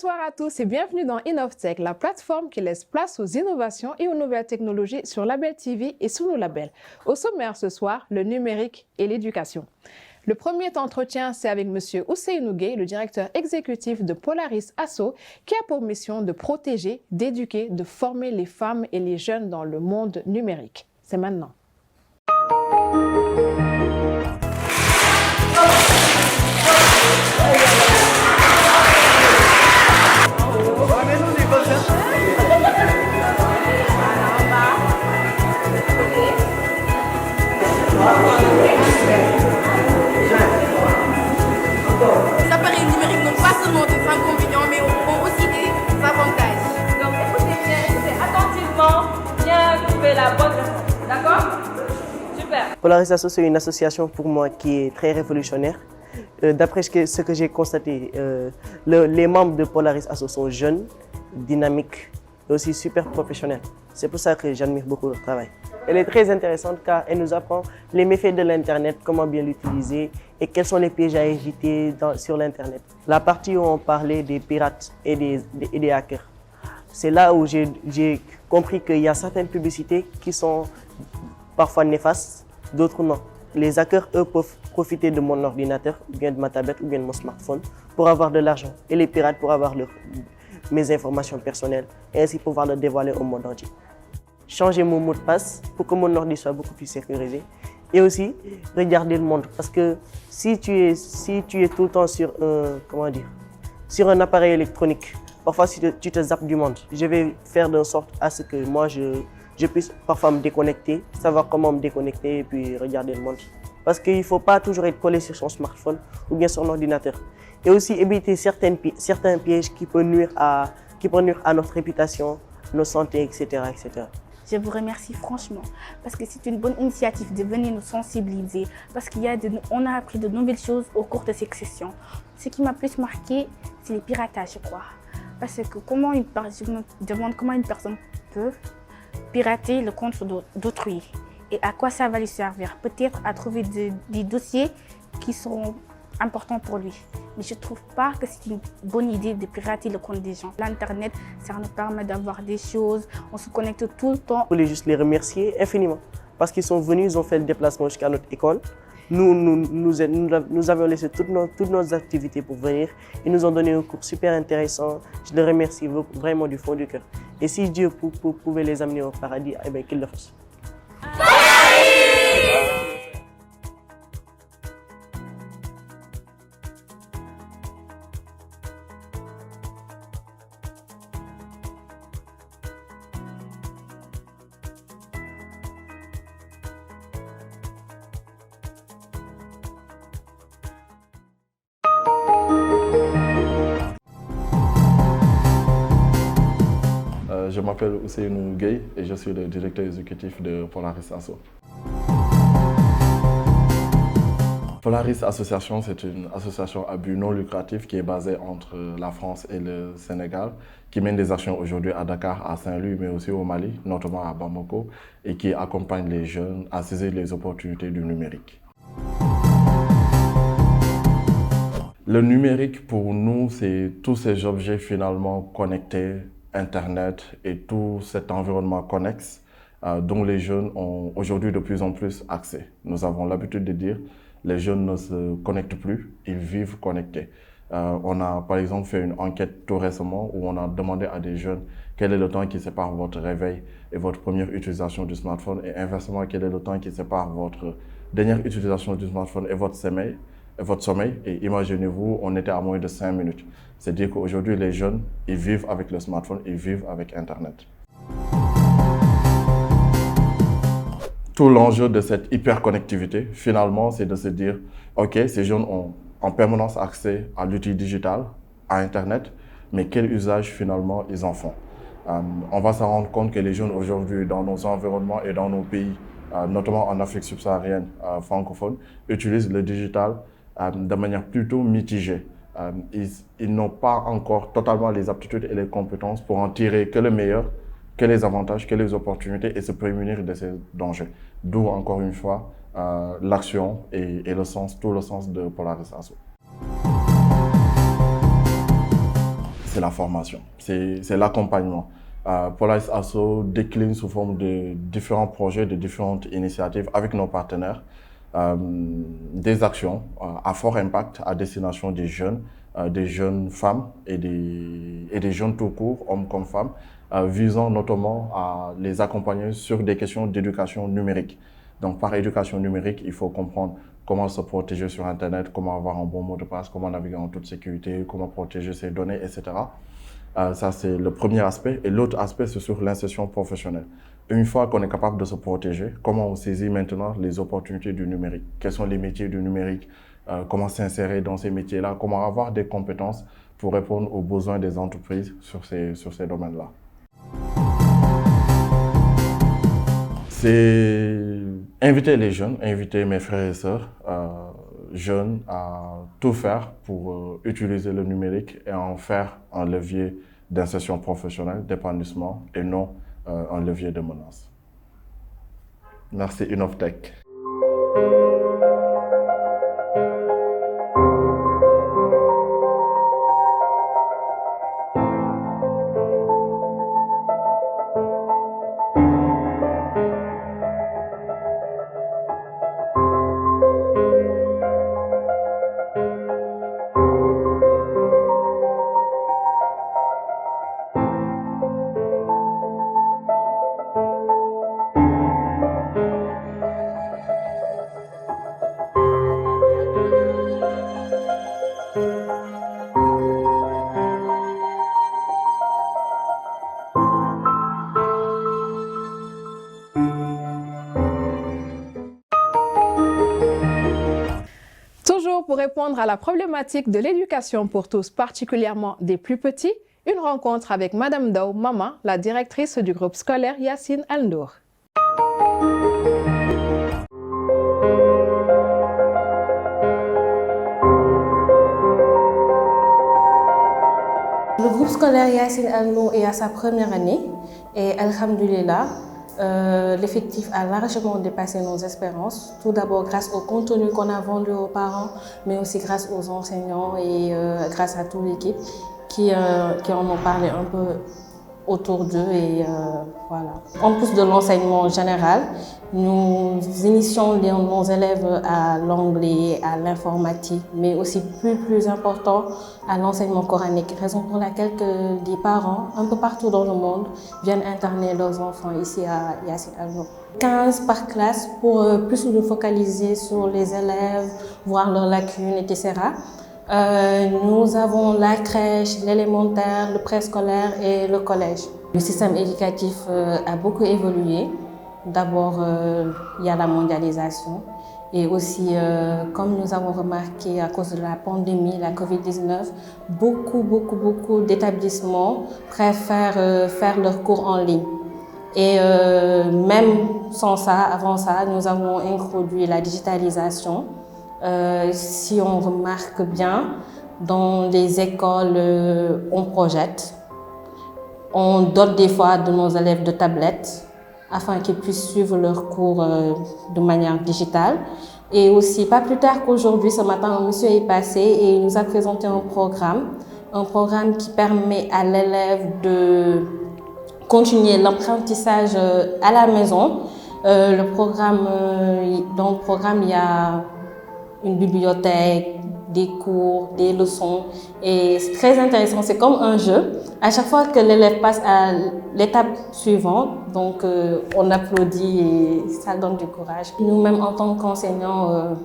Bonsoir à tous et bienvenue dans InnovTech, la plateforme qui laisse place aux innovations et aux nouvelles technologies sur Label TV et sous nos labels. Au sommaire ce soir, le numérique et l'éducation. Le premier entretien, c'est avec M. Ousseynou Gueye, le directeur exécutif de Polaris Asso, qui a pour mission de protéger, d'éduquer, de former les femmes et les jeunes dans le monde numérique. C'est maintenant. Les appareils numériques n'ont pas seulement des inconvénients, mais ont aussi des avantages. Donc écoutez attentivement, bien trouver la bonne réponse. D'accord? Super. Polaris Asso, c'est une association pour moi qui est très révolutionnaire. D'après ce que j'ai constaté, les membres de Polaris Asso sont jeunes, dynamiques et aussi super professionnels. C'est pour ça que j'admire beaucoup leur travail. Elle est très intéressante car elle nous apprend les méfaits de l'Internet, comment bien l'utiliser et quels sont les pièges à éviter sur l'Internet. La partie où on parlait des pirates et des hackers, c'est là où j'ai compris qu'il y a certaines publicités qui sont parfois néfastes, d'autres non. Les hackers, eux, peuvent profiter de mon ordinateur, ou bien de ma tablette, ou bien de mon smartphone pour avoir de l'argent. Et les pirates pour avoir mes informations personnelles et ainsi pouvoir le dévoiler au monde entier. Changer mon mot de passe pour que mon ordi soit beaucoup plus sécurisé. Et aussi, regarder le monde. Parce que si tu es tout le temps sur un appareil électronique, parfois si tu te zappes du monde, je vais faire de sorte à ce que moi je puisse parfois me déconnecter, savoir comment me déconnecter et puis regarder le monde. Parce qu'il ne faut pas toujours être collé sur son smartphone ou bien sur l'ordinateur. Et aussi éviter certains pièges qui peuvent nuire à notre réputation, notre santé, etc., etc. Je vous remercie franchement parce que c'est une bonne initiative de venir nous sensibiliser parce qu'on a appris de nouvelles choses au cours de cette session. Ce qui m'a plus marqué, c'est les piratages, je crois. Parce que je me demande comment une personne peut pirater le compte d'autrui et à quoi ça va lui servir. Peut-être à trouver des dossiers qui seront importants pour lui. Mais je ne trouve pas que c'est une bonne idée de pirater le compte des gens. L'Internet, ça nous permet d'avoir des choses, on se connecte tout le temps. Je voulais juste les remercier infiniment parce qu'ils sont venus, ils ont fait le déplacement jusqu'à notre école. Nous avions laissé toutes nos activités pour venir. Ils nous ont donné un cours super intéressant. Je les remercie vraiment du fond du cœur. Et si Dieu pouvait les amener au paradis, eh bien, qu'il le fasse. Je m'appelle Ousseynou Gueye et je suis le directeur exécutif de Polaris Asso. Polaris Association, c'est une association à but non lucratif qui est basée entre la France et le Sénégal, qui mène des actions aujourd'hui à Dakar, à Saint-Louis, mais aussi au Mali, notamment à Bamako, et qui accompagne les jeunes à saisir les opportunités du numérique. Le numérique, pour nous, c'est tous ces objets finalement connectés, Internet et tout cet environnement connexe dont les jeunes ont aujourd'hui de plus en plus accès. Nous avons l'habitude de dire les jeunes ne se connectent plus, ils vivent connectés. On a par exemple fait une enquête tout récemment où on a demandé à des jeunes quel est le temps qui sépare votre réveil et votre première utilisation du smartphone et inversement quel est le temps qui sépare votre dernière utilisation du smartphone et votre sommeil. Et imaginez-vous, on était à moins de 5 minutes. C'est-à-dire qu'aujourd'hui, les jeunes, ils vivent avec le smartphone, ils vivent avec Internet. Tout l'enjeu de cette hyperconnectivité, finalement, c'est de se dire, OK, ces jeunes ont en permanence accès à l'outil digital, à Internet, mais quel usage finalement ils en font? On va se rendre compte que les jeunes aujourd'hui, dans nos environnements et dans nos pays, notamment en Afrique subsaharienne francophone, utilisent le digital de manière plutôt mitigée. Ils n'ont pas encore totalement les aptitudes et les compétences pour en tirer que le meilleur, que les avantages, que les opportunités et se prémunir de ces dangers. D'où encore une fois l'action et tout le sens de Polaris Asso. c'est la formation, c'est l'accompagnement. Polaris Asso décline sous forme de différents projets, de différentes initiatives avec nos partenaires, des actions à fort impact à destination des jeunes femmes et des jeunes tout court, hommes comme femmes, visant notamment à les accompagner sur des questions d'éducation numérique. Donc par éducation numérique, il faut comprendre comment se protéger sur Internet, comment avoir un bon mot de passe, comment naviguer en toute sécurité, comment protéger ses données, etc. Ça, c'est le premier aspect. Et l'autre aspect, c'est sur l'insertion professionnelle. Une fois qu'on est capable de se protéger, comment on saisit maintenant les opportunités du numérique? Quels sont les métiers du numérique? Comment s'insérer dans ces métiers-là? Comment avoir des compétences pour répondre aux besoins des entreprises sur ces domaines-là? C'est inviter les jeunes, inviter mes frères et sœurs jeunes à tout faire pour utiliser le numérique et en faire un levier d'insertion professionnelle, d'épanouissement et non un levier de menace. Merci Innovtech. Toujours pour répondre à la problématique de l'éducation pour tous, particulièrement des plus petits, une rencontre avec Madame Daou Mama, la directrice du groupe scolaire Yassine Al-Nour. Le groupe scolaire Yassine Al-Nour est à sa première année et alhamdoulilah, l'effectif a largement dépassé nos espérances. Tout d'abord grâce au contenu qu'on a vendu aux parents, mais aussi grâce aux enseignants et grâce à toute l'équipe qui en ont parlé un peu autour d'eux. Et voilà. En plus de l'enseignement général, nous initions nos élèves à l'anglais, à l'informatique, mais aussi plus important, à l'enseignement coranique. Raison pour laquelle des parents, un peu partout dans le monde, viennent interner leurs enfants ici à Yassine Al-Nour. 15 par classe pour plus nous focaliser sur les élèves, voir leurs lacunes, etc. Nous avons la crèche, l'élémentaire, le préscolaire et le collège. Le système éducatif a beaucoup évolué. D'abord, il y a la mondialisation et aussi, comme nous avons remarqué à cause de la pandémie, la Covid-19, beaucoup d'établissements préfèrent faire leurs cours en ligne. Et même sans ça, avant ça, nous avons introduit la digitalisation. Si on remarque bien, dans les écoles, on projette. On dote des fois de nos élèves de tablettes afin qu'ils puissent suivre leurs cours de manière digitale. Et aussi, pas plus tard qu'aujourd'hui, ce matin, un monsieur est passé et il nous a présenté un programme qui permet à l'élève de continuer l'apprentissage à la maison. Dans le programme, il y a une bibliothèque, des cours, des leçons et c'est très intéressant, c'est comme un jeu. À chaque fois que l'élève passe à l'étape suivante, donc on applaudit et ça donne du courage. Nous-mêmes en tant qu'enseignants,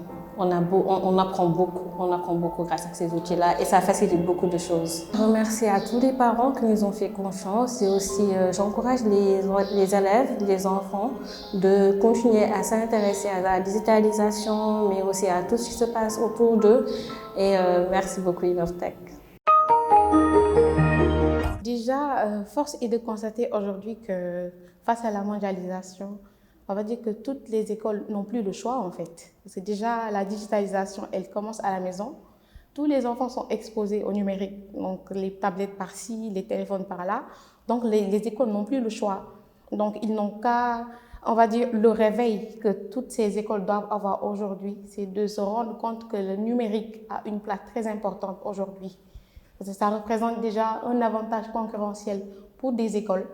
on apprend beaucoup grâce à ces outils-là et ça facilite beaucoup de choses. Je remercie à tous les parents qui nous ont fait confiance et aussi j'encourage les élèves, les enfants de continuer à s'intéresser à la digitalisation mais aussi à tout ce qui se passe autour d'eux et merci beaucoup Innovtech. Déjà, force est de constater aujourd'hui que face à la mondialisation, on va dire que toutes les écoles n'ont plus le choix en fait. Parce que déjà, la digitalisation, elle commence à la maison. Tous les enfants sont exposés au numérique, donc les tablettes par-ci, les téléphones par-là. Donc les écoles n'ont plus le choix. Donc ils n'ont qu'à, on va dire, le réveil que toutes ces écoles doivent avoir aujourd'hui, c'est de se rendre compte que le numérique a une place très importante aujourd'hui Parce que ça représente déjà un avantage concurrentiel pour des écoles.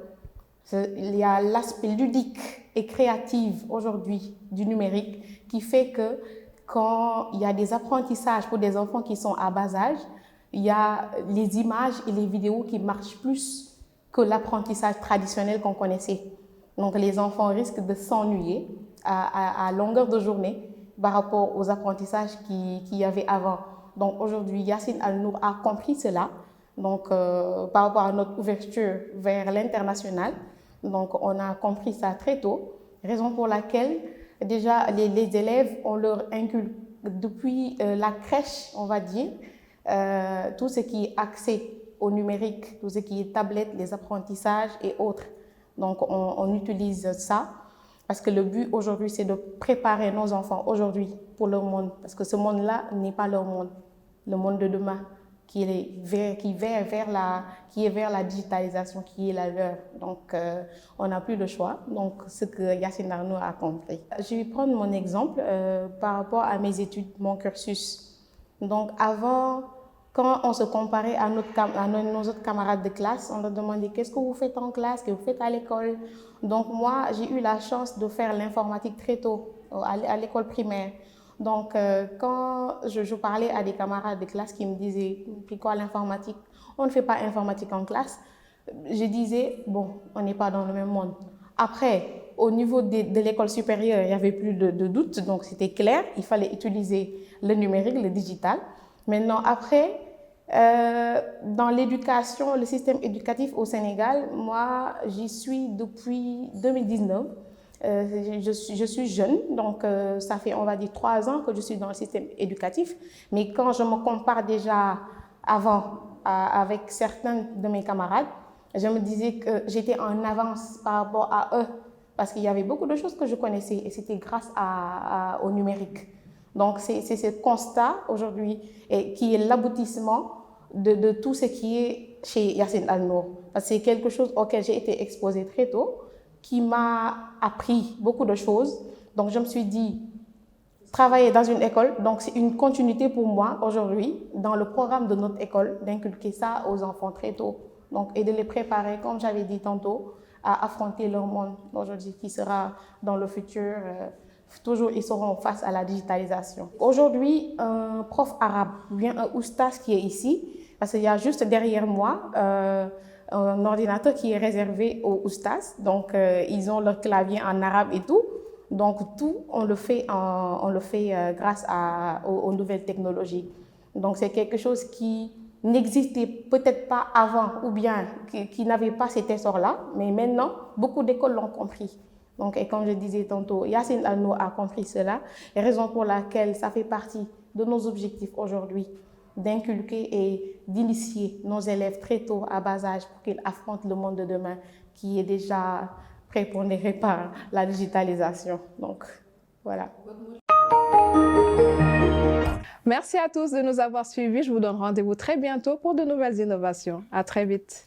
Il y a l'aspect ludique et créatif aujourd'hui du numérique qui fait que quand il y a des apprentissages pour des enfants qui sont à bas âge, il y a les images et les vidéos qui marchent plus que l'apprentissage traditionnel qu'on connaissait. Donc les enfants risquent de s'ennuyer à longueur de journée par rapport aux apprentissages qu'il y avait avant. Donc aujourd'hui, Yacine Al-Nour a compris cela. Donc par rapport à notre ouverture vers l'international, donc on a compris ça très tôt, raison pour laquelle déjà les élèves, on leur inculque depuis la crèche, on va dire, tout ce qui est accès au numérique, tout ce qui est tablette, les apprentissages et autres. Donc on utilise ça parce que le but aujourd'hui, c'est de préparer nos enfants aujourd'hui pour leur monde, parce que ce monde-là n'est pas leur monde, le monde de demain qui est vers la digitalisation, qui est la leur. Donc on n'a plus le choix. Donc ce que Yacine Al-Nour a compris. Je vais prendre mon exemple par rapport à mes études, mon cursus. Donc avant, quand on se comparait à nos autres camarades de classe, on leur demandait qu'est-ce que vous faites en classe, qu'est-ce que vous faites à l'école. Donc moi, j'ai eu la chance de faire l'informatique très tôt, à l'école primaire. Donc quand je parlais à des camarades de classe qui me disaient « puis quoi l'informatique? On ne fait pas informatique en classe », je disais « bon, on n'est pas dans le même monde ». Après, au niveau de l'école supérieure, il n'y avait plus de doute, donc c'était clair, il fallait utiliser le numérique, le digital. Maintenant, après, dans l'éducation, le système éducatif au Sénégal, moi, j'y suis depuis 2019. Je suis jeune, donc ça fait, on va dire, 3 ans que je suis dans le système éducatif. Mais quand je me compare déjà avant avec certains de mes camarades, je me disais que j'étais en avance par rapport à eux, parce qu'il y avait beaucoup de choses que je connaissais et c'était grâce au numérique. Donc c'est ce constat aujourd'hui qui est l'aboutissement de tout ce qui est chez Yacine Al-Nour. C'est quelque chose auquel j'ai été exposée très tôt, qui m'a appris beaucoup de choses. Donc je me suis dit, travailler dans une école, donc c'est une continuité pour moi aujourd'hui, dans le programme de notre école, d'inculquer ça aux enfants très tôt. Donc, et de les préparer, comme j'avais dit tantôt, à affronter leur monde aujourd'hui qui sera dans le futur. Toujours, ils seront face à la digitalisation. Aujourd'hui, un prof arabe, ou bien un oustaz qui est ici, parce qu'il y a juste derrière moi un ordinateur qui est réservé aux oustaz. Donc, ils ont leur clavier en arabe et tout. Donc, tout, on le fait grâce aux nouvelles technologies. Donc, c'est quelque chose qui n'existait peut-être pas avant ou bien qui n'avait pas cet essor-là. Mais maintenant, beaucoup d'écoles l'ont compris. Donc, et comme je disais tantôt, Yacine Al-Nour a compris cela, et raison pour laquelle ça fait partie de nos objectifs aujourd'hui, d'inculquer et d'initier nos élèves très tôt à bas âge pour qu'ils affrontent le monde de demain qui est déjà prépondéré par la digitalisation. Donc, voilà. Merci à tous de nous avoir suivis. Je vous donne rendez-vous très bientôt pour de nouvelles innovations. À très vite.